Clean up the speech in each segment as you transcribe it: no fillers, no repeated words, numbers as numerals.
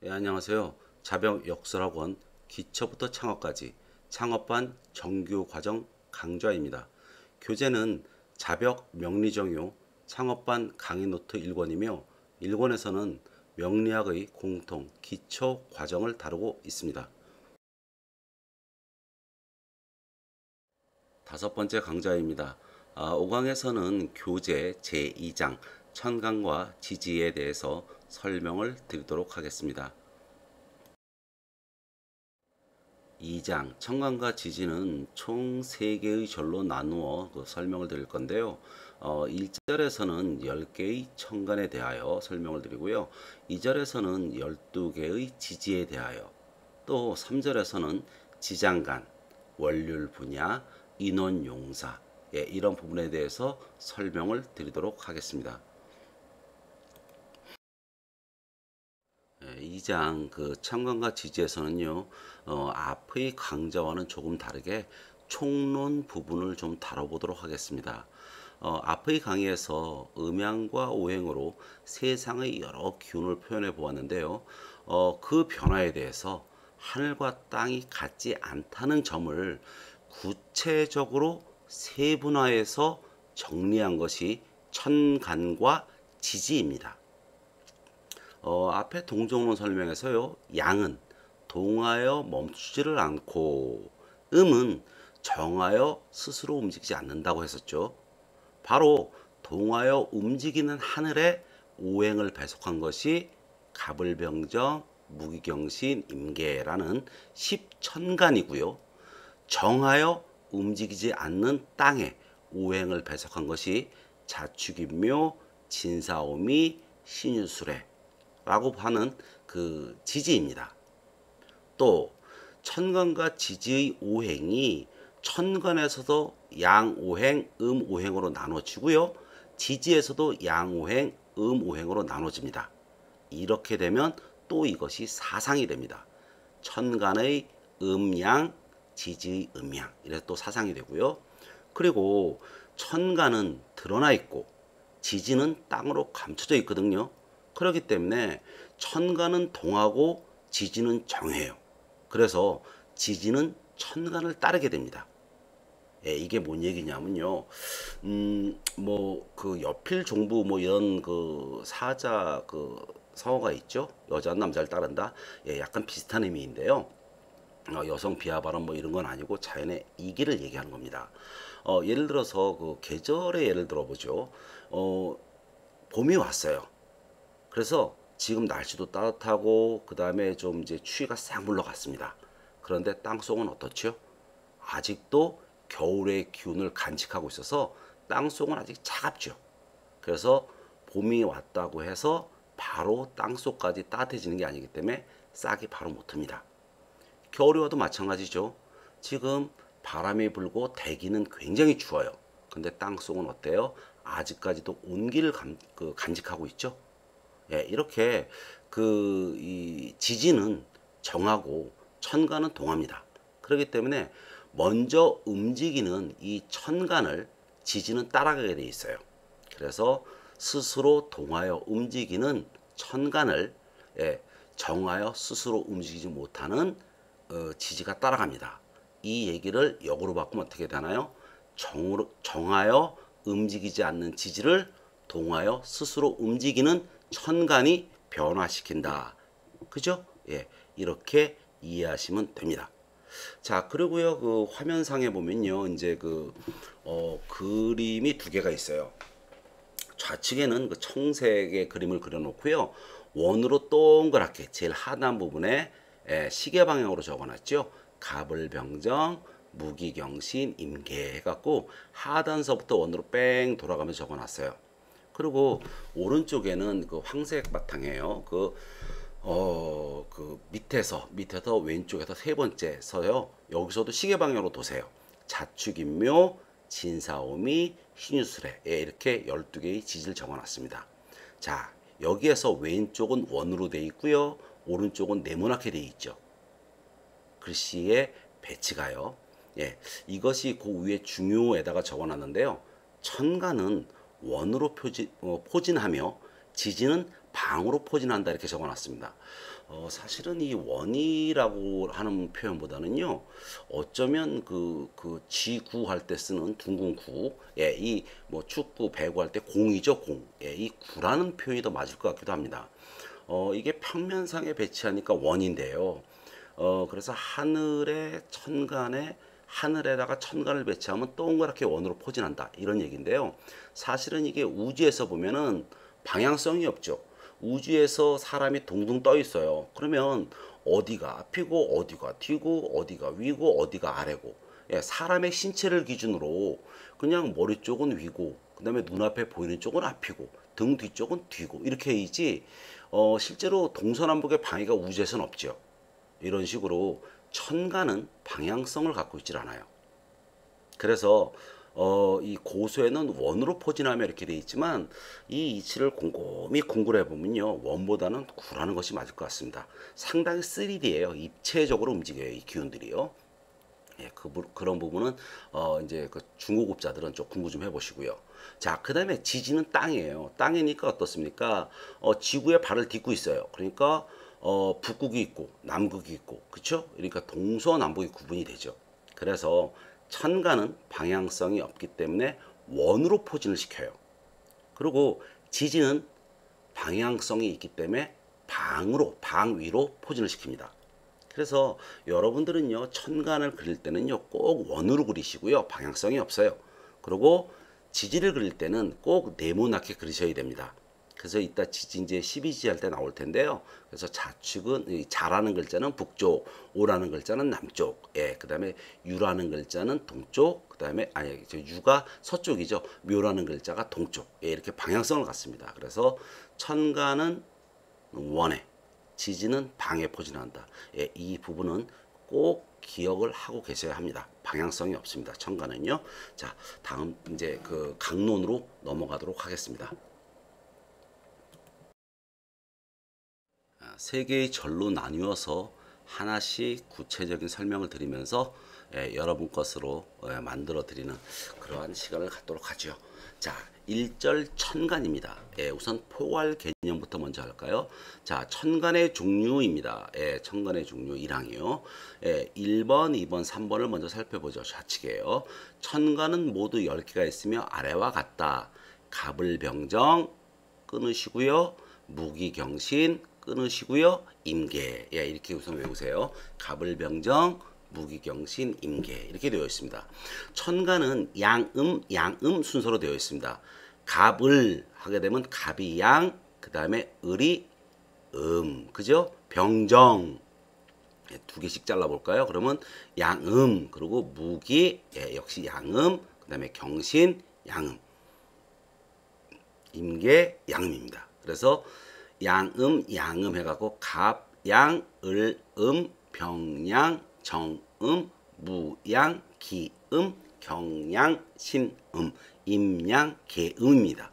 안녕하세요. 자병역설학원 기초부터 창업까지 창업반 정규 과정 강좌입니다. 교재는 자벽 명리정요 창업반 강의 노트 1권이며 1권에서는 명리학의 공통 기초 과정을 다루고 있습니다. 다섯 번째 강좌입니다. 5강에서는 교재 제2장 천간과 지지에 대해서 설명을 드리도록 하겠습니다. 2장 천간과 지지는 총 3개의 절로 나누어 설명을 드릴 건데요. 1절에서는 10개의 천간에 대하여 설명을 드리고요. 2절에서는 12개의 지지에 대하여, 또 3절에서는 지장간, 원률 분야, 인원 용사, 이런 부분에 대해서 설명을 드리도록 하겠습니다. 2장 천간과 지지에서는요, 앞의 강좌와는 조금 다르게 총론 부분을 좀 다뤄보도록 하겠습니다. 앞의 강의에서 음양과 오행으로 세상의 여러 기운을 표현해 보았는데요. 그 변화에 대해서 하늘과 땅이 같지 않다는 점을 구체적으로 세분화해서 정리한 것이 천간과 지지입니다. 앞에 동정론 설명에서요, 양은 동하여 멈추지를 않고 음은 정하여 스스로 움직이지 않는다고 했었죠. 바로 동하여 움직이는 하늘에 오행을 배속한 것이 갑을병정, 무기경신, 임계라는 십천간이고요. 정하여 움직이지 않는 땅에 오행을 배속한 것이 자축인묘, 진사오미, 신유술해 라고 하는 지지입니다. 또 천간과 지지의 오행이 천간에서도 양오행, 음오행으로 나눠지고요. 지지에서도 양오행, 음오행으로 나눠집니다. 이렇게 되면 또 이것이 사상이 됩니다. 천간의 음양, 지지의 음양, 이래서 또 사상이 되고요. 그리고 천간은 드러나 있고 지지는 땅으로 감춰져 있거든요. 그렇기 때문에 천간은 동하고 지지는 정해요. 그래서 지지는 천간을 따르게 됩니다. 이게 뭔 얘기냐면요. 여필 종부 이런 사자 성어가 있죠. 여자는 남자를 따른다. 약간 비슷한 의미인데요. 여성 비하 발언 이런 건 아니고 자연의 이기를 얘기하는 겁니다. 예를 들어서 계절의 예를 들어보죠. 봄이 왔어요. 그래서 지금 날씨도 따뜻하고 그 다음에 좀 이제 추위가 싹 물러갔습니다. 그런데 땅속은 어떻죠? 아직도 겨울의 기운을 간직하고 있어서 땅속은 아직 차갑죠. 그래서 봄이 왔다고 해서 바로 땅속까지 따뜻해지는 게 아니기 때문에 싹이 바로 못 틉니다. 겨울이 와도 마찬가지죠. 지금 바람이 불고 대기는 굉장히 추워요. 근데 땅속은 어때요? 아직까지도 온기를 간직하고 있죠. 이렇게 이 지지는 정하고 천간은 동합니다. 그렇기 때문에 먼저 움직이는 이 천간을 지지는 따라가게 돼 있어요. 그래서 스스로 동하여 움직이는 천간을 정하여 스스로 움직이지 못하는 지지가 따라갑니다. 이 얘기를 역으로 바꾸면 어떻게 되나요? 정하여 움직이지 않는 지지를 동하여 스스로 움직이는 천간이 변화시킨다. 그죠? 이렇게 이해하시면 됩니다. 자, 그리고요, 화면상에 보면요, 이제 그림이 두 개가 있어요. 좌측에는 청색의 그림을 그려놓고요, 원으로 동그랗게 제일 하단 부분에 시계 방향으로 적어놨죠. 갑을병정, 무기경신, 임계 해갖고 하단서부터 원으로 뺑 돌아가면서 적어놨어요. 그리고 오른쪽에는 황색 바탕이에요. 밑에서 왼쪽에서 세 번째 서요. 여기서도 시계 방향으로 도세요. 자축인묘, 진사오미, 신유술해, 이렇게 12개의 지지를 적어놨습니다. 자, 여기에서 왼쪽은 원으로 되어 있고요. 오른쪽은 네모나게 되어 있죠. 글씨의 배치가요. 이것이 그 위에 중요에다가 적어놨는데요. 천간은 원으로 포진하며 지지는 방으로 포진한다, 이렇게 적어놨습니다. 사실은 이 원이라고 하는 표현보다는요, 어쩌면 그 지구 할 때 쓰는 둥근 구, 예, 이 뭐 축구, 배구 할 때 공이죠, 공. 예, 이 구라는 표현이 더 맞을 것 같기도 합니다. 이게 평면상에 배치하니까 원인데요. 그래서 하늘에 천간에 하늘에다가 천간을 배치하면 동그랗게 원으로 포진한다. 이런 얘기인데요. 사실은 이게 우주에서 보면은 방향성이 없죠. 우주에서 사람이 둥둥 떠 있어요. 그러면 어디가 앞이고 어디가 뒤고 어디가 위고 어디가 아래고, 예, 사람의 신체를 기준으로 그냥 머리 쪽은 위고 그다음에 눈앞에 보이는 쪽은 앞이고 등 뒤쪽은 뒤고 이렇게 이지, 실제로 동서남북의 방위가 우주에서는 없죠. 이런 식으로 천간은 방향성을 갖고 있질 않아요. 그래서 이 고수에는 원으로 포진하며 이렇게 돼 있지만 이 이치를 곰곰이 공부를 해보면요, 원보다는 구라는 것이 맞을 것 같습니다. 상당히 3D예요. 입체적으로 움직여요, 이 기운들이요. 예, 그런 부분은 이제 그 중고급자들은 좀 공부 좀 해보시고요. 자, 그 다음에 지지는 땅이에요. 땅이니까 어떻습니까? 지구에 발을 딛고 있어요. 그러니까 북극이 있고 남극이 있고, 그렇죠? 그러니까 동서남북이 구분이 되죠. 그래서 천간은 방향성이 없기 때문에 원으로 포진을 시켜요. 그리고 지지는 방향성이 있기 때문에 방 위로 포진을 시킵니다. 그래서 여러분들은요, 천간을 그릴 때는요, 꼭 원으로 그리시고요, 방향성이 없어요. 그리고 지지를 그릴 때는 꼭 네모나게 그리셔야 됩니다. 그래서 이따 지지 이제 12지 할 때 나올 텐데요. 그래서 자축은, 자라는 글자는 북쪽, 오라는 글자는 남쪽, 예, 그 다음에 유라는 글자는 동쪽, 그 다음에 아니 유가 서쪽이죠. 묘라는 글자가 동쪽, 예, 이렇게 방향성을 갖습니다. 그래서 천간은 원에, 지지는 방에 포진한다. 예, 이 부분은 꼭 기억을 하고 계셔야 합니다. 방향성이 없습니다. 천간은요. 자, 다음 이제 그 강론으로 넘어가도록 하겠습니다. 세 개의 절로 나뉘어서 하나씩 구체적인 설명을 드리면서 여러분 것으로 만들어 드리는 그러한 시간을 갖도록 하죠. 자, 1절 천간입니다. 우선 포괄 개념부터 먼저 할까요? 자, 천간의 종류입니다. 천간의 종류 1항이요. 1번, 2번, 3번을 먼저 살펴보죠. 좌측에요. 천간은 모두 10개가 있으며 아래와 같다. 갑을병정 끊으시고요. 무기경신 끊으시고요. 임계, 이렇게 우선 외우세요. 갑을병정, 무기경신, 임계 이렇게 되어 있습니다. 천간은 양음 순서로 되어 있습니다. 갑을 하게 되면 갑이 양, 그 다음에 을이 그죠? 병정, 두 개씩 잘라볼까요? 그러면 양음, 그리고 무기, 역시 양음, 그 다음에 경신, 양음, 임계, 양음입니다. 그래서 양음 해갖고 갑, 양, 을, 병양, 정음, 무양, 기음, 경양, 신음, 임양, 계음입니다.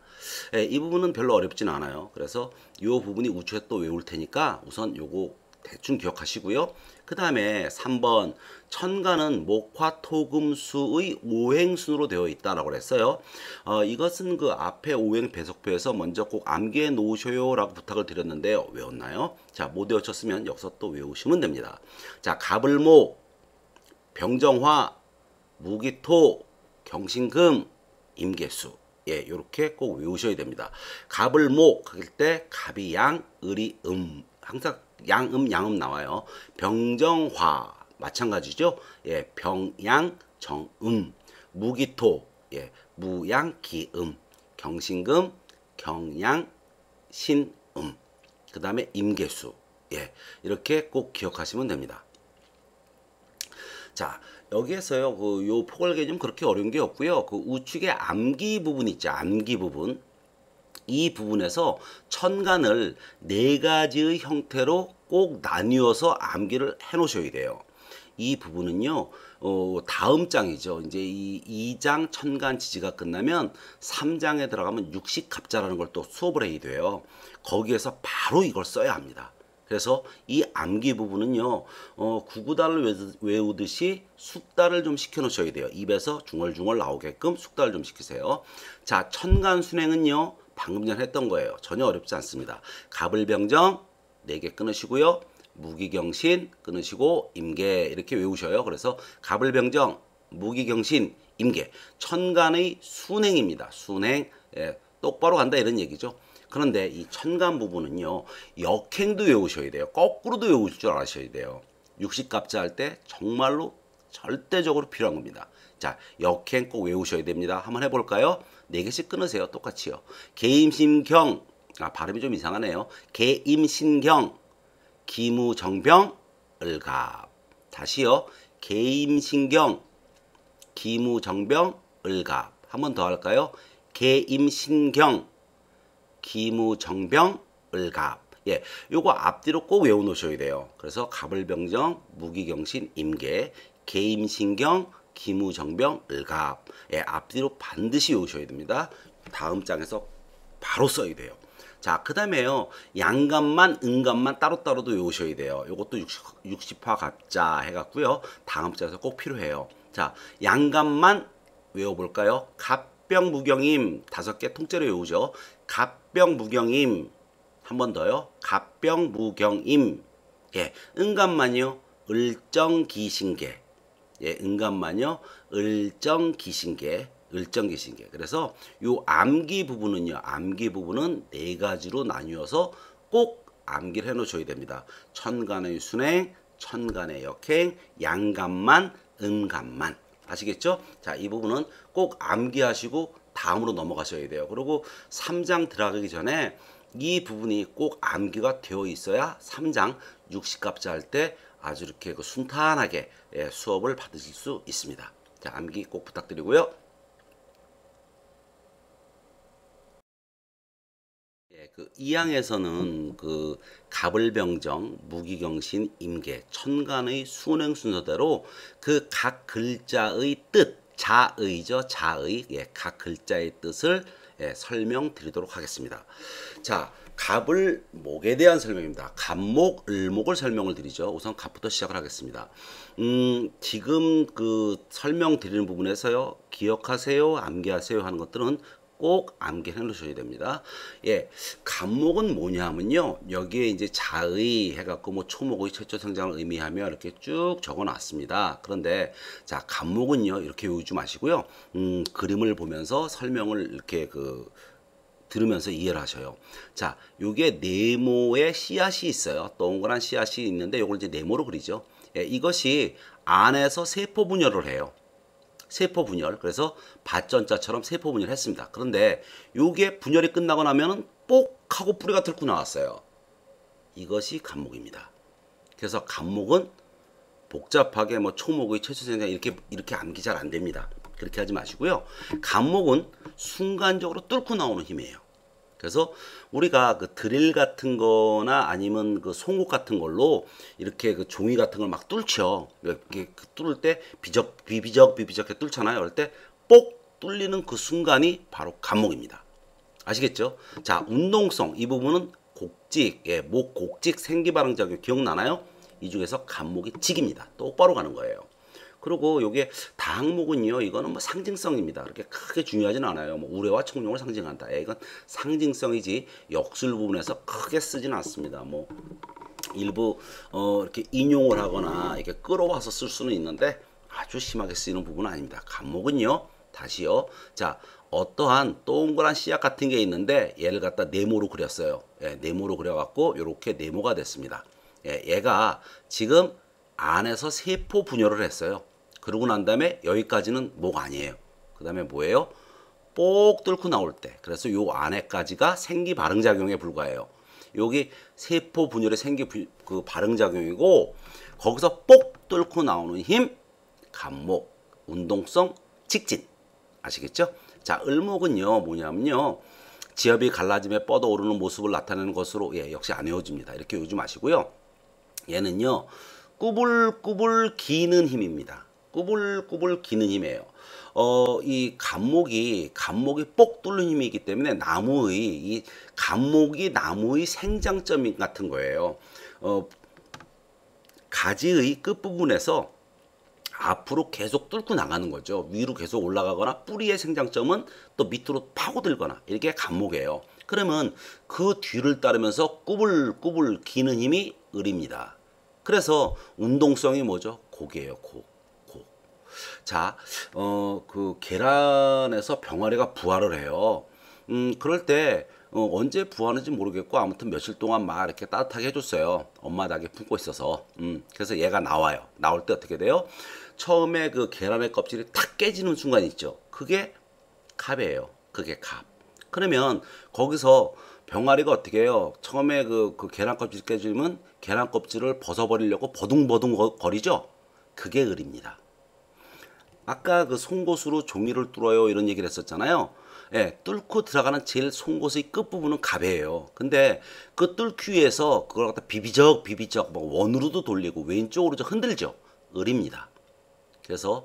이 부분은 별로 어렵진 않아요. 그래서 이 부분이 우측에 또 외울 테니까 우선 요거 대충 기억하시고요. 그 다음에 3번 천간은 목화토금수의 오행순으로 되어 있다라고 했어요. 이것은 그 앞에 오행 배속표에서 먼저 꼭 암기해 놓으셔요 라고 부탁을 드렸는데요. 외웠나요? 자, 못 외우셨으면 여기서 또 외우시면 됩니다. 자, 갑을목, 병정화, 무기토, 경신금, 임계수, 요렇게 꼭 외우셔야 됩니다. 갑을목 할 때 갑이 양, 을이 항상 양음 나와요. 병정화 마찬가지죠. 병양, 정음, 무기토, 무양, 기음, 경신금, 경양, 신음, 그 다음에 임계수, 이렇게 꼭 기억하시면 됩니다. 자, 여기에서요, 요 포괄 개념 그렇게 어려운 게 없고요. 그 우측에 암기 부분 있죠. 암기 부분. 이 부분에서 천간을 4가지의 형태로 꼭 나뉘어서 암기를 해 놓으셔야 돼요. 이 부분은요, 다음 장이죠. 이제 이 2장 천간 지지가 끝나면 3장에 들어가면 육식갑자라는 걸 또 수업을 해야 돼요. 거기에서 바로 이걸 써야 합니다. 그래서 이 암기 부분은요, 구구단을 외우듯이 숙달을 좀 시켜 놓으셔야 돼요. 입에서 중얼중얼 나오게끔 숙달을 좀 시키세요. 자, 천간 순행은요, 방금 전에 했던 거예요. 전혀 어렵지 않습니다. 갑을병정, 네 개 끊으시고요. 무기경신 끊으시고 임계 이렇게 외우셔요. 그래서 갑을병정 무기경신 임계 천간의 순행입니다. 순행 예, 똑바로 간다 이런 얘기죠. 그런데 이 천간 부분은요. 역행도 외우셔야 돼요. 거꾸로도 외울 줄 아셔야 돼요. 육식갑자 할 때 정말로 절대적으로 필요한 겁니다. 자, 역행 꼭 외우셔야 됩니다. 한번 해볼까요? 네 개씩 끊으세요. 똑같이요. 개임신경 발음이 좀 이상하네요. 개임신경 기무정병 을갑 다시요. 개임신경 기무정병 을갑 한 번 더 할까요? 개임신경 기무정병 을갑 예, 요거 앞뒤로 꼭 외워 놓으셔야 돼요. 그래서 갑을병정 무기경신 임계 개임신경 기무정병 을갑 예, 앞뒤로 반드시 외우셔야 됩니다. 다음 장에서 바로 써야 돼요. 자, 그 다음에요. 양갑만, 음갑만 따로따로도 외우셔야 돼요. 요것도 60화 갑자 해갖고요. 다음 장에서 꼭 필요해요. 자, 양갑만 외워볼까요? 갑병무경임 5개 통째로 외우죠. 갑병무경임 한 번 더요. 갑병무경임 예, 음갑만요. 을정기신계 예, 음갑만요. 을정기신계 을정기신계 그래서 요 암기 부분은요. 암기 부분은 네 가지로 나뉘어서 꼭 암기를 해 놓으셔야 됩니다. 천간의 순행, 천간의 역행, 양갑만, 음갑만 아시겠죠? 자, 이 부분은 꼭 암기하시고 다음으로 넘어가셔야 돼요. 그리고 3장 들어가기 전에 이 부분이 꼭 암기가 되어 있어야 3장 육식갑자 할 때 아주 이렇게 그 순탄하게 예, 수업을 받으실 수 있습니다. 자, 암기 꼭 부탁드리고요. 예, 그 2항에서는 그 갑을병정, 무기경신, 임계, 천간의 순행 순서대로 그 각 글자의 뜻, 자의죠, 자의, 예, 각 글자의 뜻을 예, 설명드리도록 하겠습니다. 자, 갑을목에 대한 설명입니다. 갑목, 을목을 설명을 드리죠. 우선 갑부터 시작을 하겠습니다. 지금 그 설명드리는 부분에서요, 기억하세요, 암기하세요 하는 것들은 꼭 암기해 놓으셔야 됩니다. 예, 갑목은 뭐냐면요. 여기에 이제 자의 해갖고 뭐 초목의 최초 성장을 의미하며 이렇게 쭉 적어 놨습니다. 그런데 자, 갑목은요. 이렇게 외우지 마시고요. 그림을 보면서 설명을 이렇게 그 들으면서 이해를 하셔요. 자, 요게 네모의 씨앗이 있어요. 동그란 씨앗이 있는데 요걸 이제 네모로 그리죠. 예, 이것이 안에서 세포 분열을 해요. 세포 분열. 그래서 밭전자처럼 세포 분열을 했습니다. 그런데 요게 분열이 끝나고 나면은 뽁 하고 뿌리가 들고 나왔어요. 이것이 갑목입니다. 그래서 갑목은 복잡하게 뭐 초목의 최초생장 이렇게 암기 잘 안 됩니다. 그렇게 하지 마시고요. 갑목은 순간적으로 뚫고 나오는 힘이에요. 그래서 우리가 그 드릴 같은 거나 아니면 그 송곳 같은 걸로 이렇게 그 종이 같은 걸 막 뚫죠. 이렇게 뚫을 때 비비적해 뚫잖아요. 그럴 때 뽁 뚫리는 그 순간이 바로 갑목입니다. 아시겠죠? 자, 운동성 이 부분은 곡직, 예, 목 곡직 생기발흥작용 기억나나요? 이 중에서 갑목이 직입니다. 똑바로 가는 거예요. 그리고 요게 다항목은요, 이거는 뭐 상징성입니다. 그렇게 크게 중요하진 않아요. 뭐 우레와 청룡을 상징한다. 예, 이건 상징성이지 역술 부분에서 크게 쓰진 않습니다. 뭐 일부 이렇게 인용을 하거나 이렇게 끌어와서 쓸 수는 있는데 아주 심하게 쓰이는 부분은 아닙니다. 갑목은요, 다시요. 자, 어떠한 동그란 씨앗 같은 게 있는데 얘를 갖다 네모로 그렸어요. 예, 네모로 그려갖고 이렇게 네모가 됐습니다. 예, 얘가 지금 안에서 세포 분열을 했어요. 그러고 난 다음에 여기까지는 목 아니에요. 그 다음에 뭐예요? 뽁 뚫고 나올 때. 그래서 요 안에까지가 생기 발응작용에 불과해요. 여기 세포 분열의 그 발응작용이고 거기서 뽁 뚫고 나오는 힘, 갑목, 운동성, 직진. 아시겠죠? 자, 을목은요, 뭐냐면요. 지엽이 갈라짐에 뻗어오르는 모습을 나타내는 것으로, 예, 역시 안 외워집니다. 이렇게 외우지 마시고요. 얘는요, 꾸불꾸불 기는 힘입니다. 꾸불꾸불 기는 힘이에요. 이 갑목이 뽁 뚫는 힘이기 때문에 이 갑목이 나무의 생장점 같은 거예요. 가지의 끝부분에서 앞으로 계속 뚫고 나가는 거죠. 위로 계속 올라가거나 뿌리의 생장점은 또 밑으로 파고들거나 이게 간목이에요. 그러면 그 뒤를 따르면서 꾸불꾸불 기는 힘이 을입니다. 그래서 운동성이 뭐죠? 곡이에요. 곡. 곡. 자, 그 계란에서 병아리가 부화를 해요. 그럴 때 언제 부화하는지 모르겠고 아무튼 며칠 동안 막 이렇게 따뜻하게 해줬어요. 엄마 닭에 품고 있어서. 그래서 얘가 나와요. 나올 때 어떻게 돼요? 처음에 그 계란의 껍질이 탁 깨지는 순간 있죠. 그게 갑이에요. 그게 갑. 그러면 거기서 병아리가 어떻게 해요? 처음에 그 계란 껍질 깨지면 계란 껍질을 벗어버리려고 버둥버둥 거리죠. 그게 을입니다. 아까 그 송곳으로 종이를 뚫어요 이런 얘기를 했었잖아요. 예, 뚫고 들어가는 제일 송곳의 끝부분은 갑이에요. 근데 그 뚫기 위해서 그걸 갖다 비비적 뭐 원으로도 돌리고 왼쪽으로 좀 흔들죠. 을입니다. 그래서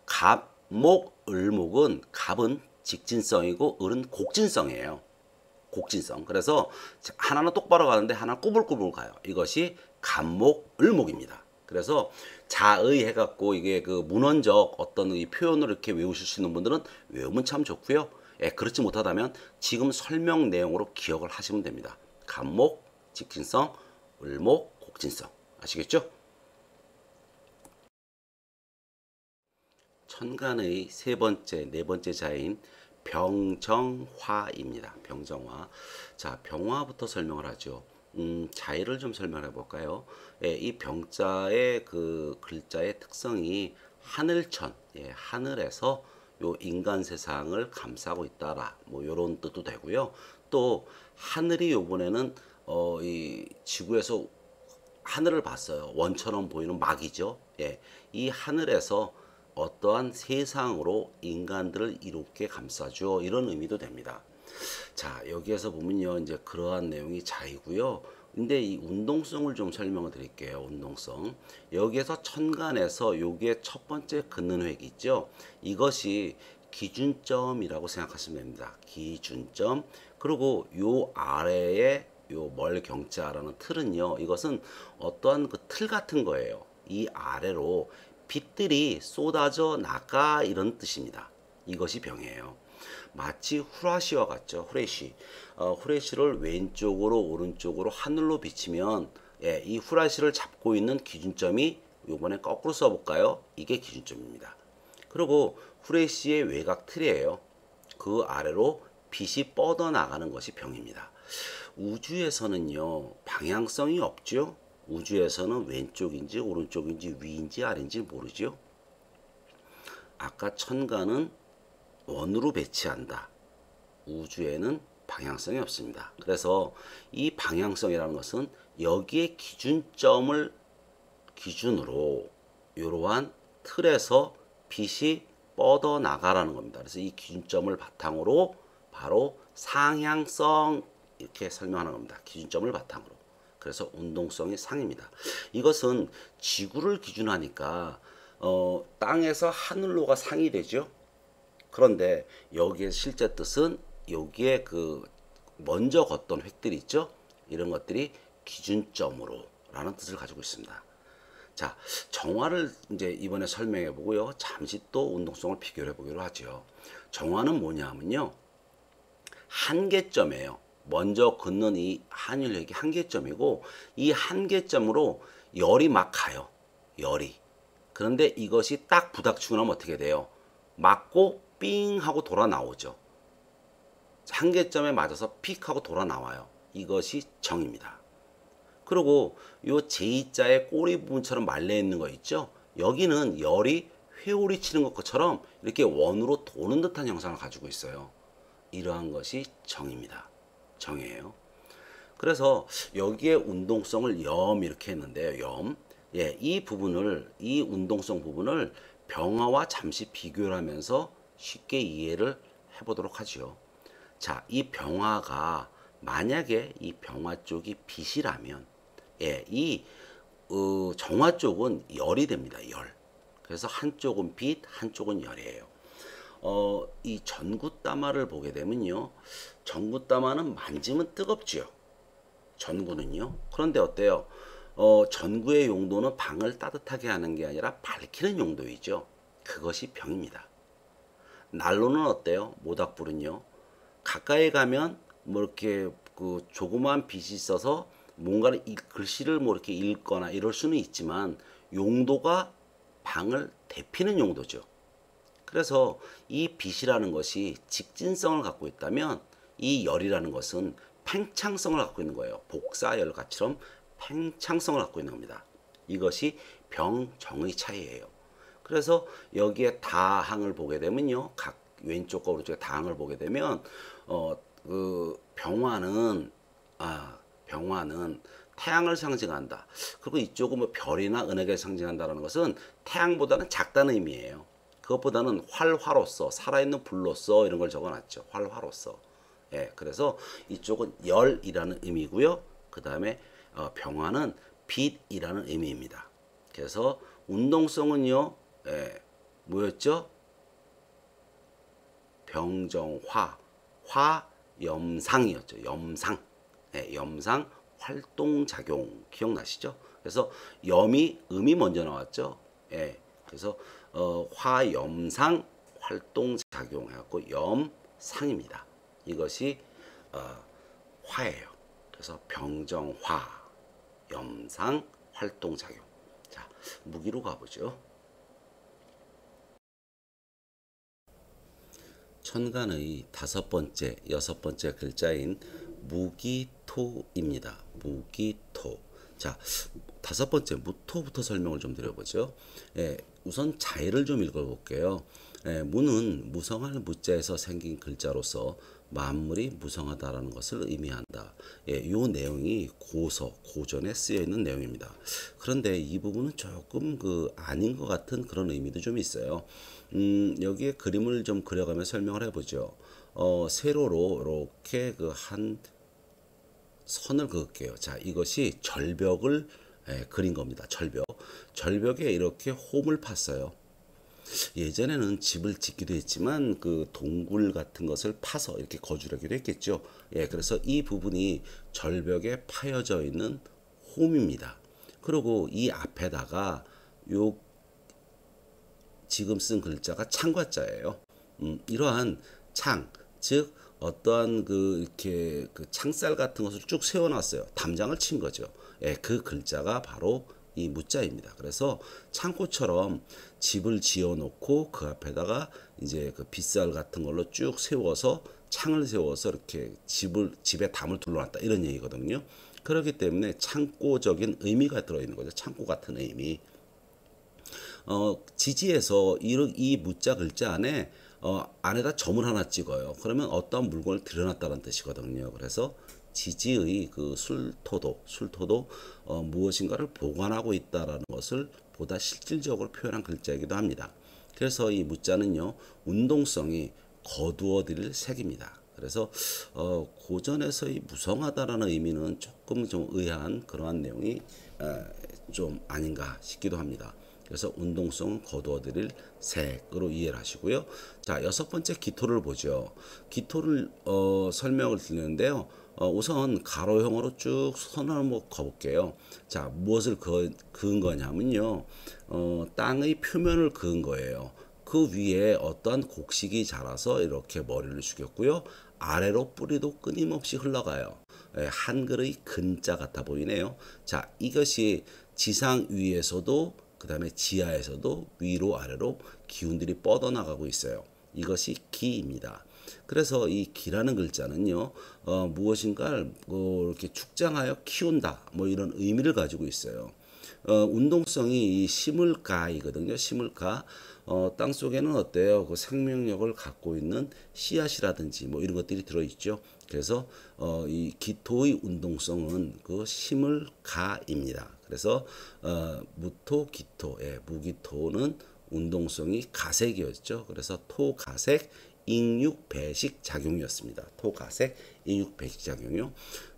갑, 목, 을목은 갑은 직진성이고 을은 곡진성이에요. 곡진성. 그래서 하나는 똑바로 가는데 하나는 꾸불꾸불 가요. 이것이 갑목, 을목입니다. 그래서 자의 해갖고 이게 그 문헌적 어떤 이 표현을 이렇게 외우실 수 있는 분들은 외우면 참 좋고요. 예, 그렇지 못하다면 지금 설명 내용으로 기억을 하시면 됩니다. 갑목, 직진성, 을목, 곡진성. 아시겠죠? 천간의 세 번째, 네 번째 자인 병정화입니다. 병정화. 자, 병화부터 설명을 하죠. 자의를 좀 설명해 볼까요? 예, 이 병자의 그 글자의 특성이 하늘천, 예, 하늘에서 요 인간 세상을 감싸고 있다라, 뭐 요런 뜻도 되고요. 또 하늘이 요번에는 이 지구에서 하늘을 봤어요. 원처럼 보이는 막이죠. 예, 이 하늘에서 어떠한 세상으로 인간들을 이롭게 감싸죠. 이런 의미도 됩니다. 자, 여기에서 보면요. 이제 그러한 내용이 자이고요. 근데 이 운동성을 좀 설명을 드릴게요. 운동성. 여기에서 천간에서 요게 첫 번째 긋는 획이 있죠. 이것이 기준점이라고 생각하시면 됩니다. 기준점. 그리고 요 아래에 요 멀경자라는 틀은요. 이것은 어떠한 그 틀 같은 거예요. 이 아래로 빛들이 쏟아져 나가 이런 뜻입니다. 이것이 병이에요. 마치 후라시와 같죠. 후레시. 후레시를 왼쪽으로 오른쪽으로 하늘로 비치면 예, 이 후라시를 잡고 있는 기준점이 요번에 거꾸로 써볼까요? 이게 기준점입니다. 그리고 후레시의 외곽 틀이에요. 그 아래로 빛이 뻗어나가는 것이 병입니다. 우주에서는요. 방향성이 없죠. 우주에서는 왼쪽인지 오른쪽인지 위인지 아래인지 모르죠. 아까 천간은 원으로 배치한다. 우주에는 방향성이 없습니다. 그래서 이 방향성이라는 것은 여기에 기준점을 기준으로 이러한 틀에서 빛이 뻗어나가라는 겁니다. 그래서 이 기준점을 바탕으로 바로 상향성 이렇게 설명하는 겁니다. 기준점을 바탕으로. 그래서 운동성이 상입니다. 이것은 지구를 기준하니까 땅에서 하늘로가 상이 되죠. 그런데 여기에 실제 뜻은 여기에 그 먼저 걷던 획들이 있죠. 이런 것들이 기준점으로 라는 뜻을 가지고 있습니다. 자, 정화를 이제 이번에 설명해 보고요. 잠시 또 운동성을 비교해 보기로 하죠. 정화는 뭐냐 하면요. 한계점이에요. 먼저 긋는 이 한율력이 한계점이고 이 한계점으로 열이 막 가요. 열이. 그런데 이것이 딱 부닥치고 나면 어떻게 돼요? 맞고 삥 하고 돌아 나오죠. 한계점에 맞아서 픽 하고 돌아 나와요. 이것이 정입니다. 그리고 요 J자의 꼬리 부분처럼 말려 있는 거 있죠? 여기는 열이 회오리 치는 것처럼 이렇게 원으로 도는 듯한 형상을 가지고 있어요. 이러한 것이 정입니다. 정이에요. 그래서 여기에 운동성을 염 이렇게 했는데요. 염. 예, 이 부분을 이 운동성 부분을 병화와 잠시 비교를 하면서 쉽게 이해를 해보도록 하죠. 자, 이 병화가 만약에 이 병화 쪽이 빛이라면 예, 이 정화 쪽은 열이 됩니다. 열. 그래서 한쪽은 빛, 한쪽은 열이에요. 이 전구따마를 보게 되면요. 전구따마는 만지면 뜨겁지요. 전구는요. 그런데 어때요? 전구의 용도는 방을 따뜻하게 하는 게 아니라 밝히는 용도이죠. 그것이 병입니다. 난로는 어때요? 모닥불은요. 가까이 가면 뭐 이렇게 그 조그마한 빛이 있어서 뭔가를 글씨를 뭐 이렇게 읽거나 이럴 수는 있지만 용도가 방을 데피는 용도죠. 그래서 이 빛이라는 것이 직진성을 갖고 있다면 이 열이라는 것은 팽창성을 갖고 있는 거예요. 복사열같이럼 팽창성을 갖고 있는 겁니다. 이것이 병정의 차이예요. 그래서 여기에 다항을 보게 되면요, 각 왼쪽과 오른쪽에 다항을 보게 되면 그 병화는 태양을 상징한다. 그리고 이쪽은 뭐 별이나 은하계를 상징한다는 것은 태양보다는 작다는 의미예요. 그것보다는 활화로서 살아있는 불로서 이런 걸 적어놨죠. 활화로서. 예, 그래서 이쪽은 열이라는 의미고요. 그 다음에 병화는 빛이라는 의미입니다. 그래서 운동성은요, 예, 뭐였죠? 병정화, 화염상이었죠. 염상, 예, 염상 활동작용 기억나시죠? 그래서 음이 먼저 나왔죠. 예, 그래서 화염상 활동작용 해갖고 염상입니다. 이것이 화예요. 그래서 병정화, 염상 활동작용. 자, 무기로 가보죠. 천간의 여섯 번째 글자인 무기토입니다. 무기토. 자, 다섯 번째 무토부터 설명을 좀 드려보죠. 예, 우선 자의를 좀 읽어볼게요. 예, 무는 무성할 무자에서 생긴 글자로서 만물이 무성하다라는 것을 의미한다. 예, 요 내용이 고전에 쓰여 있는 내용입니다. 그런데 이 부분은 조금 아닌 것 같은 그런 의미도 좀 있어요. 여기에 그림을 좀 그려가며 설명을 해보죠. 세로로 이렇게 한 선을 그을게요. 자, 이것이 절벽을 그린 겁니다. 절벽에 이렇게 홈을 팠어요. 예전에는 집을 짓기도 했지만 그 동굴 같은 것을 파서 이렇게 거주하기도 했겠죠. 예, 그래서 이 부분이 절벽에 파여져 있는 홈입니다. 그리고 이 앞에다가 요 지금 쓴 글자가 창과자예요. 이러한 창, 즉 어떠한 이렇게 창살 같은 것을 쭉 세워놨어요. 담장을 친 거죠. 예, 그 글자가 바로 이 무자입니다. 그래서 창고처럼 집을 지어놓고 그 앞에다가 이제 빗살 같은 걸로 쭉 세워서 창을 세워서 이렇게 집에 담을 둘러놨다 이런 얘기거든요. 그렇기 때문에 창고적인 의미가 들어있는 거죠. 창고 같은 의미. 지지에서 이 무자 글자 안에 안에다 점을 하나 찍어요. 그러면 어떠한 물건을 들여놨다는 뜻이거든요. 그래서 지지의 술토도 무엇인가를 보관하고 있다라는 것을 보다 실질적으로 표현한 글자이기도 합니다. 그래서 이 무자는요, 운동성이 거두어들일 색입니다. 그래서 고전에서의 무성하다라는 의미는 조금 좀 의아한 그러한 내용이 좀 아닌가 싶기도 합니다. 그래서 운동성은 거두어들일 색으로 이해를 하시고요. 자, 여섯 번째 기토를 보죠. 기토를 설명을 드리는데요. 우선 가로형으로 쭉 선을 한번 그어볼게요. 자, 무엇을 그은 거냐면요. 땅의 표면을 그은 거예요. 그 위에 어떠한 곡식이 자라서 이렇게 머리를 숙였고요. 아래로 뿌리도 끊임없이 흘러가요. 한글의 근자 같아 보이네요. 자, 이것이 지상 위에서도 그 다음에 지하에서도 위로 아래로 기운들이 뻗어나가고 있어요. 이것이 기입니다. 그래서 이 기라는 글자는요, 무엇인가를 이렇게 축장하여 키운다, 뭐 이런 의미를 가지고 있어요. 운동성이 이 심을가이거든요. 심을가. 땅 속에는 어때요? 그 생명력을 갖고 있는 씨앗이라든지 뭐 이런 것들이 들어있죠. 그래서 이 기토의 운동성은 그 심을가입니다. 그래서 무토 기토, 예, 무기토는 운동성이 가색이었죠. 그래서 토가색 인육 배식 작용이었습니다. 토가색 인육 배식 작용이요.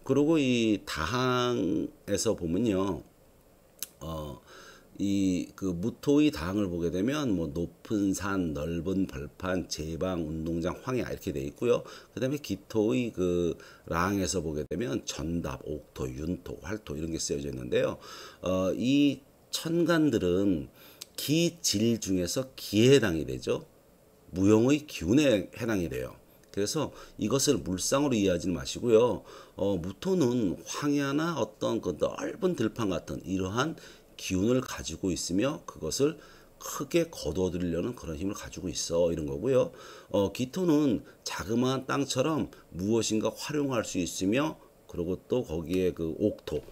그리고 이 다항에서 보면요, 이 그 무토의 다항을 보게 되면 뭐 높은 산, 넓은 벌판, 제방, 운동장, 황야 이렇게 돼 있고요. 그다음에 기토의 그 랑에서 보게 되면 전답, 옥토, 윤토, 활토 이런 게 쓰여져 있는데요. 이 천간들은 기질 중에서 기에 해당이 되죠. 무용의 기운에 해당이 돼요. 그래서 이것을 물상으로 이해하지는 마시고요. 무토는 황야나 어떤 그 넓은 들판 같은 이러한 기운을 가지고 있으며 그것을 크게 거둬들이려는 그런 힘을 가지고 있어 이런 거고요. 기토는 자그마한 땅처럼 무엇인가 활용할 수 있으며 그리고 또 거기에 그 옥토,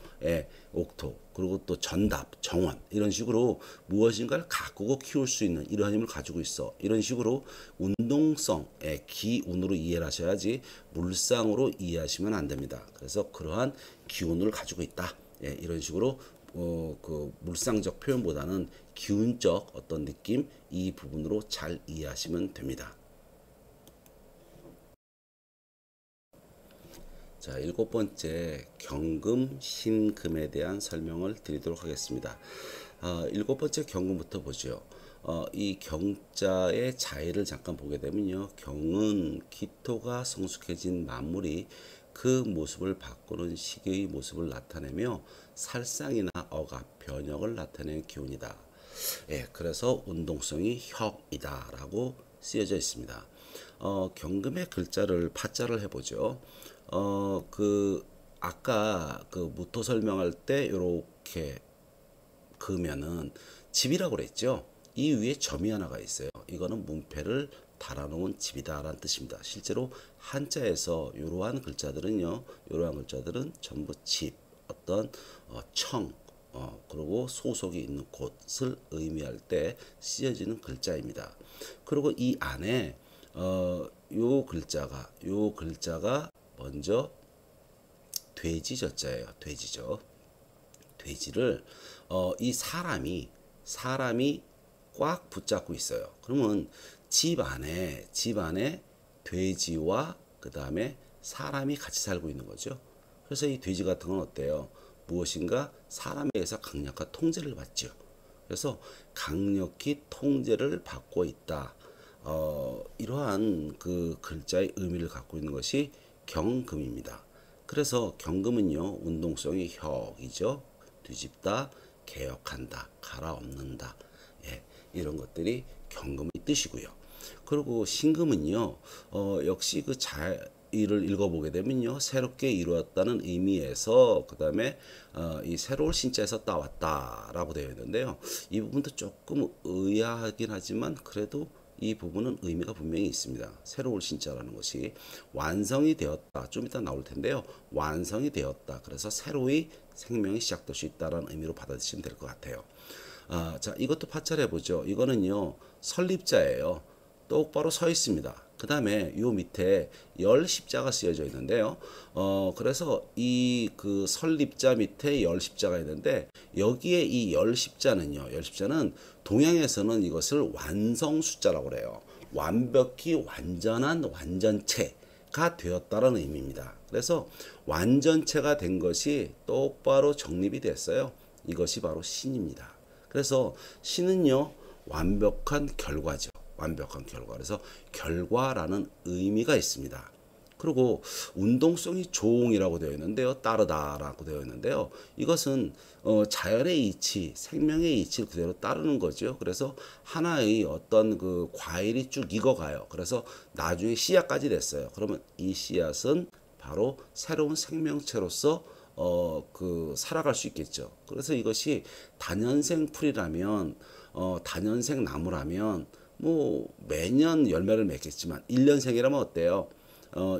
옥토, 그리고 또 전답, 정원 이런 식으로 무엇인가를 가꾸고 키울 수 있는 이러한 힘을 가지고 있어. 이런 식으로 운동성의 기운으로 이해를 하셔야지 물상으로 이해하시면 안 됩니다. 그래서 그러한 기운을 가지고 있다. 이런 식으로 그 물상적 표현보다는 기운적 어떤 느낌 이 부분으로 잘 이해하시면 됩니다. 자, 일곱 번째 경금, 신금에 대한 설명을 드리도록 하겠습니다. 일곱 번째 경금부터 보죠. 이 경자의 자의를 잠깐 보게 되면요. 경은 기토가 성숙해진 만물이 그 모습을 바꾸는 시기의 모습을 나타내며 살상이나 억압, 변혁을 나타내는 기운이다. 그래서 운동성이 혁이다라고 쓰여져 있습니다. 경금의 글자를 파자를 해보죠. 그 아까 그 무토 설명할 때 요렇게 그으면은 집이라고 그랬죠. 이 위에 점이 하나가 있어요. 이거는 문패를 달아놓은 집이다라는 뜻입니다. 실제로 한자에서 이러한 글자들은요, 이러한 글자들은 전부 집, 어떤 청, 그리고 소속이 있는 곳을 의미할 때 쓰여지는 글자입니다. 그리고 이 안에 요 글자가 먼저 돼지 저자예요. 돼지죠. 돼지를 이 사람이 꽉 붙잡고 있어요. 그러면 집 안에 돼지와 그 다음에 사람이 같이 살고 있는 거죠. 그래서 이 돼지 같은 건 어때요? 무엇인가 사람에 의해서 강력한 통제를 받죠. 그래서 강력히 통제를 받고 있다. 이러한 그 글자의 의미를 갖고 있는 것이 경금입니다. 그래서 경금은요, 운동성이 혁이죠. 뒤집다, 개혁한다, 갈아엎는다. 이런 것들이 경금의 뜻이고요. 그리고 신금은요, 역시 그 자의를 읽어보게 되면요, 새롭게 이루었다는 의미에서 그 다음에 이 새로운 신자에서 따왔다라고 되어 있는데요. 이 부분도 조금 의아하긴 하지만 그래도 이 부분은 의미가 분명히 있습니다. 새로운 신자라는 것이 완성이 되었다. 좀 이따 나올 텐데요. 완성이 되었다. 그래서 새로이 생명이 시작될 수 있다는 의미로 받아들이시면 될 것 같아요. 자, 이것도 파찰해 보죠. 이거는요, 설립자예요. 똑바로 서 있습니다. 그 다음에 요 밑에 열 십자가 쓰여져 있는데요. 그래서 이 그 설립자 밑에 열 십자가 있는데 여기에 이 열 십자는 동양에서는 이것을 완성 숫자라고 그래요. 완벽히 완전한 완전체가 되었다는 의미입니다. 그래서 완전체가 된 것이 똑바로 정립이 됐어요. 이것이 바로 신입니다. 그래서 신은요, 완벽한 결과죠. 완벽한 결과. 그래서 결과라는 의미가 있습니다. 그리고 운동성이 종이라고 되어 있는데요. 따르다라고 되어 있는데요. 이것은 자연의 이치, 생명의 이치를 그대로 따르는 거죠. 그래서 하나의 어떤 그 과일이 쭉 익어가요. 그래서 나중에 씨앗까지 됐어요. 그러면 이 씨앗은 바로 새로운 생명체로서 그 살아갈 수 있겠죠. 그래서 이것이 다년생 풀이라면 다년생 나무라면 뭐 매년 열매를 맺겠지만 1년생이라면 어때요?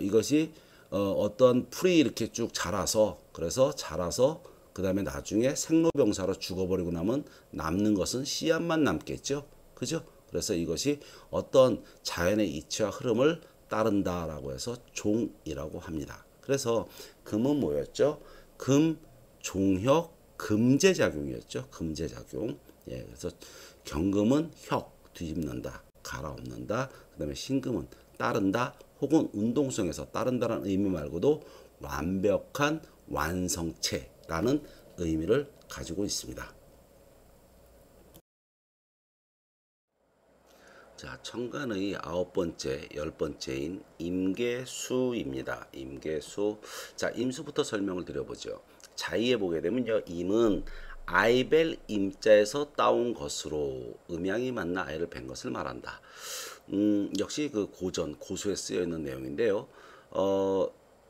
이것이 어떤 풀이 이렇게 쭉 자라서 그래서 자라서 그 다음에 나중에 생로병사로 죽어버리고 나면 남는 것은 씨앗만 남겠죠. 그죠? 그래서 이것이 어떤 자연의 이치와 흐름을 따른다라고 해서 종이라고 합니다. 그래서 금은 뭐였죠? 금, 종혁, 금제작용이었죠. 금제작용. 그래서 경금은 혁, 뒤집는다, 갈아엎는다. 그 다음에 신금은 따른다, 혹은 운동성에서 따른다라는 의미 말고도 완벽한 완성체라는 의미를 가지고 있습니다. 자, 천간의 9번째, 10번째인 임계수입니다. 임계수. 자, 임수부터 설명을 드려보죠. 자의에 보게 되면요. 임은 아이벨 임자에서 따온 것으로 음양이 맞나 아이를 뵌 것을 말한다. 역시 그 고전, 고수에 쓰여 있는 내용인데요.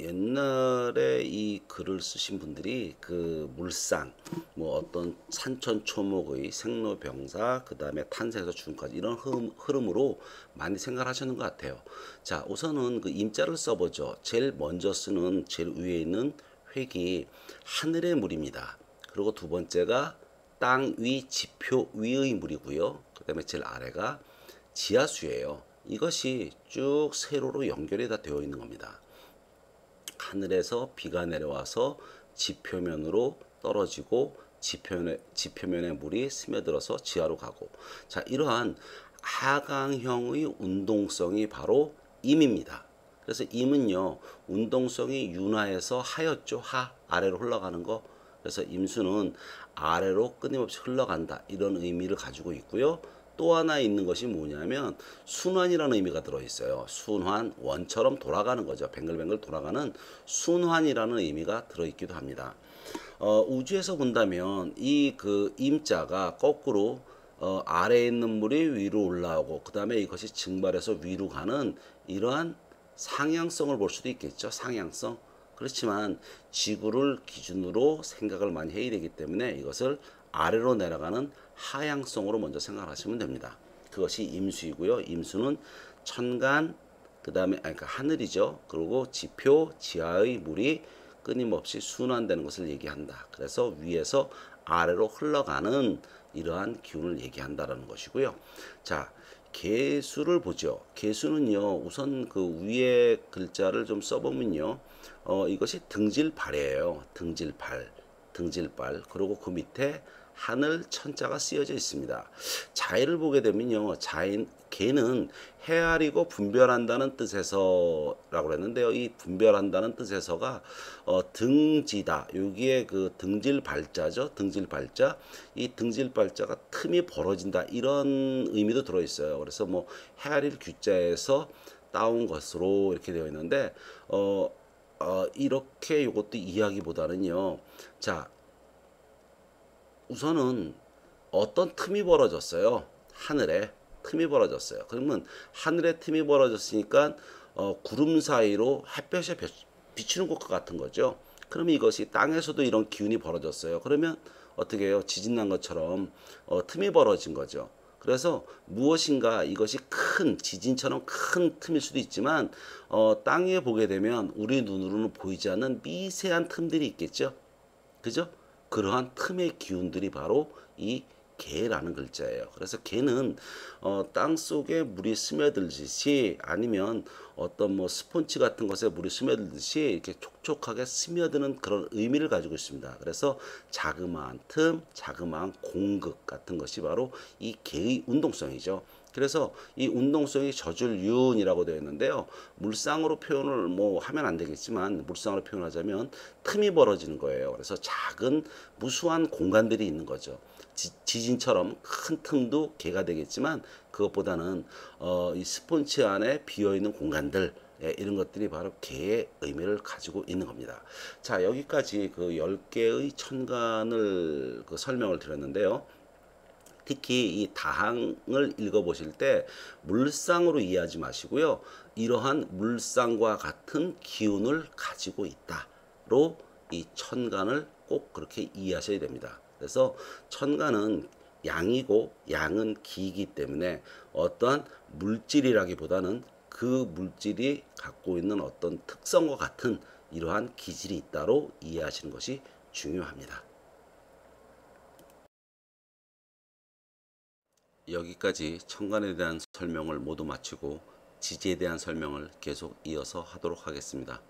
옛날에 이 글을 쓰신 분들이 그 물상, 뭐 어떤 산천 초목의 생로병사, 그 다음에 탄생에서 죽음까지 이런 흐름으로 많이 생각하셨는 것 같아요. 자, 우선은 그 임자를 써보죠. 제일 먼저 쓰는 제일 위에 있는 획이 하늘의 물입니다. 그리고 두 번째가 땅 위 지표 위의 물이고요. 그 다음에 제일 아래가 지하수예요. 이것이 쭉 세로로 연결이 다 되어 있는 겁니다. 하늘에서 비가 내려와서 지표면으로 떨어지고 지표면에 물이 스며들어서 지하로 가고, 자, 이러한 하강형의 운동성이 바로 임입니다. 그래서 임은요, 운동성이 윤하에서 하였죠. 아래로 흘러가는 거. 그래서 임수는 아래로 끊임없이 흘러간다, 이런 의미를 가지고 있고요. 또 하나 있는 것이 뭐냐면 순환이라는 의미가 들어있어요. 순환, 원처럼 돌아가는 거죠. 뱅글뱅글 돌아가는 순환이라는 의미가 들어있기도 합니다. 우주에서 본다면 이 그 임자가 거꾸로 아래에 있는 물이 위로 올라오고 그 다음에 이것이 증발해서 위로 가는 이러한 상향성을 볼 수도 있겠죠. 상향성. 그렇지만 지구를 기준으로 생각을 많이 해야 되기 때문에 이것을 아래로 내려가는 하향성으로 먼저 생각하시면 됩니다. 그것이 임수이고요. 임수는 천간, 그 다음에 그러니까 하늘이죠. 그리고 지표, 지하의 물이 끊임없이 순환되는 것을 얘기한다. 그래서 위에서 아래로 흘러가는 이러한 기운을 얘기한다라는 것이고요. 자, 개수를 보죠. 개수는요, 우선 그 위에 글자를 좀 써보면요, 이것이 등질발이에요. 등질발. 그리고 그 밑에 하늘 천자가 쓰여져 있습니다. 자의를 보게 되면요, 개는 헤아리고 분별한다는 뜻에서라고 했는데요. 이 분별한다는 뜻에서가 등지다. 여기에 그 등질발자죠. 등질발자. 이 등질발자가 틈이 벌어진다, 이런 의미도 들어 있어요. 그래서 뭐 헤아릴 규자에서 따온 것으로 이렇게 되어 있는데 이렇게 이것도 이야기보다는요. 자, 우선은 어떤 틈이 벌어졌어요. 하늘에 틈이 벌어졌어요. 그러면 하늘에 틈이 벌어졌으니까 구름 사이로 햇볕이 비추는 것 같은 거죠. 그러면 이것이 땅에서도 이런 기운이 벌어졌어요. 그러면 어떻게 해요? 지진 난 것처럼 틈이 벌어진 거죠. 그래서 무엇인가 이것이 큰 지진처럼 큰 틈일 수도 있지만 땅에 보게 되면 우리 눈으로는 보이지 않는 미세한 틈들이 있겠죠. 그죠? 그러한 틈의 기운들이 바로 이 개라는 글자예요. 그래서 개는 땅 속에 물이 스며들듯이 아니면 어떤 뭐 스폰지 같은 것에 물이 스며들듯이 이렇게 촉촉하게 스며드는 그런 의미를 가지고 있습니다. 그래서 자그마한 틈, 자그마한 공극 같은 것이 바로 이 개의 운동성이죠. 그래서 이 운동성이 저줄윤이라고 되어 있는데요. 물상으로 표현을 뭐 하면 안 되겠지만 물상으로 표현하자면 틈이 벌어지는 거예요. 그래서 작은 무수한 공간들이 있는 거죠. 지진처럼 큰 틈도 개가 되겠지만 그것보다는 이 스폰지 안에 비어있는 공간들, 이런 것들이 바로 개의 의미를 가지고 있는 겁니다. 자, 여기까지 그 10개의 천간을 그 설명을 드렸는데요. 특히 이 다항을 읽어보실 때 물상으로 이해하지 마시고요. 이러한 물상과 같은 기운을 가지고 있다로 이 천간을 꼭 그렇게 이해하셔야 됩니다. 그래서 천간은 양이고 양은 기이기 때문에 어떠한 물질이라기보다는 그 물질이 갖고 있는 어떤 특성과 같은 이러한 기질이 있다로 이해하시는 것이 중요합니다. 여기까지 천간에 대한 설명을 모두 마치고 지지에 대한 설명을 계속 이어서 하도록 하겠습니다.